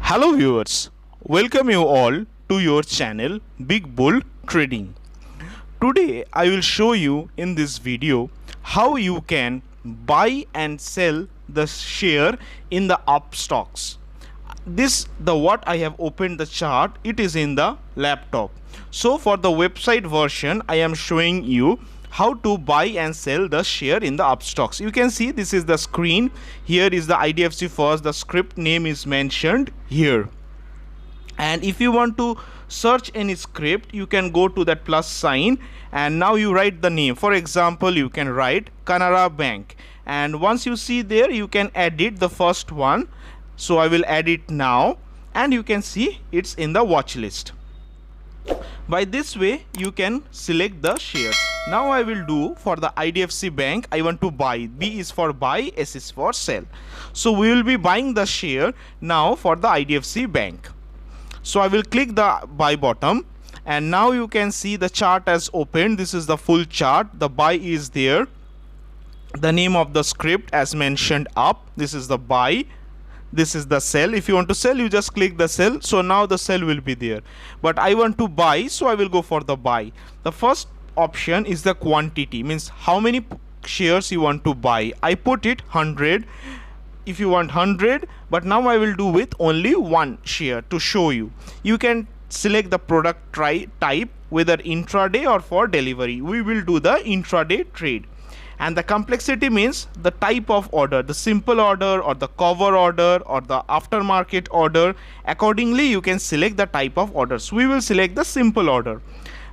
Hello viewers, welcome you all to your channel Big Bull Trading. Today I will show you in this video how you can buy and sell the share in the Upstox. What I have opened the chart, it is in the laptop. So for the website version I am showing you how to buy and sell the share in the Upstox. You can see this is the screen. Here is the IDFC First. The script name is mentioned here. And if you want to search any script, you can go to that plus sign and now you write the name. For example, you can write Canara Bank, and once you see there, you can edit the first one. So I will add it now, and you can see it's in the watch list. By this way you can select the shares. Now I will do for the IDFC Bank. I want to buy. B is for buy, S is for sell. So we will be buying the share now for the IDFC Bank. So I will click the buy button, and now you can see the chart has opened. This is the full chart. The buy is there. The name of the script as mentioned up. This is the buy. This is the sell. If you want to sell, you just click the sell. So now the sell will be there, but I want to buy, so I will go for the buy. The first option is the quantity, means how many shares you want to buy. I put it 100 if you want 100, but now I will do with only one share to show you. You can select the product type, whether intraday or for delivery. We will do the intraday trade. And the complexity means the type of order, the simple order or the cover order or the aftermarket order. Accordingly you can select the type of orders. We will select the simple order.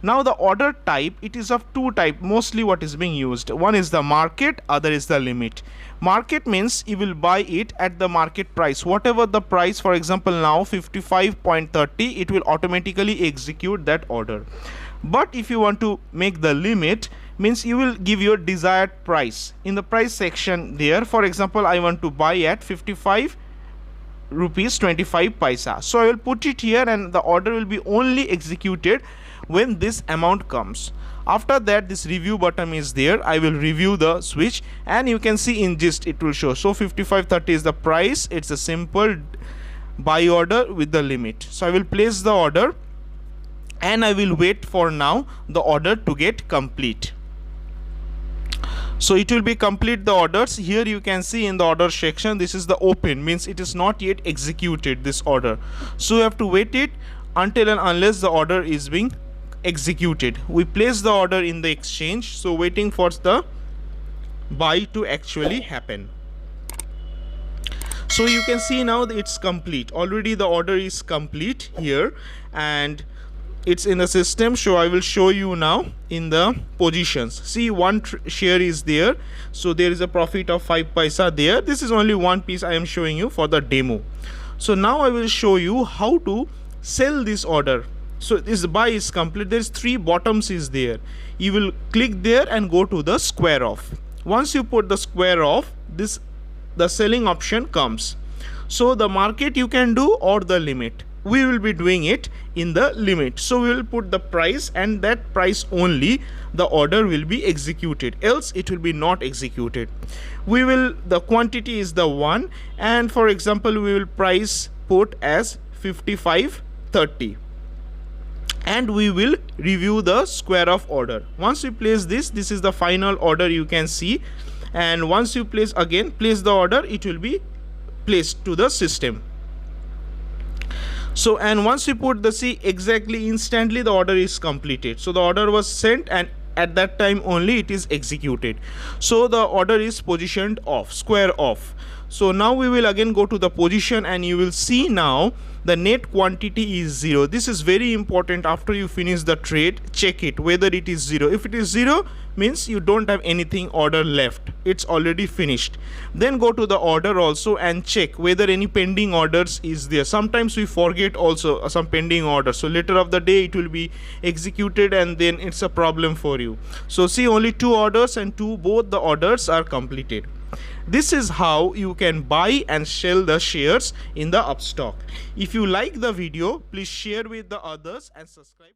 Now the order type, it is of two types mostly what is being used. One is the market, other is the limit. Market means you will buy it at the market price, whatever the price. For example, now 55.30, it will automatically execute that order. But if you want to make the limit, means you will give your desired price in the price section there. For example, I want to buy at 55 rupees 25 paisa. So I will put it here, and the order will be only executed when this amount comes. After that, this review button is there. I will review the switch, and you can see in gist it will show. So 55.30 is the price. It's a simple buy order with the limit. So I will place the order, and I will wait for now the order to get complete. So it will be complete the orders. Here you can see in the order section, this is the open, means it is not yet executed, this order. So you have to wait it until and unless the order is being executed. We place the order in the exchange, so waiting for the buy to actually happen. So you can see now that it's complete. Already the order is complete here, and it's in the system. So I will show you now in the positions. See, one share is there, so there is a profit of 5 paisa there. This is only one piece I am showing you for the demo. So now I will show you how to sell this order. So this buy is complete. There's 3 bottoms is there. You will click there and go to the square off. Once you put the square off, the selling option comes. So the market you can do or the limit. We will be doing it in the limit. So we will put the price, and that price only the order will be executed, else it will be not executed. The quantity is the 1, and for example we will price put as 55.30, and we will review the square of order. Once we place this is the final order, you can see, and once you place the order, it will be placed to the system. So, and once you put the exactly instantly the order is completed. So the order was sent, and at that time only it is executed. So the order is positioned off, square off. So now we will again go to the position, and you will see now the net quantity is 0. This is very important. After you finish the trade, check it whether it is 0. If it is 0, means you don't have anything order left, it's already finished. Then go to the order also and check whether any pending orders is there. Sometimes we forget also some pending orders, so later of the day it will be executed, and then it's a problem for you. So see, only 2 orders, and both the orders are completed. This is how you can buy and sell the shares in the Upstox. If you like the video, please share with the others and subscribe.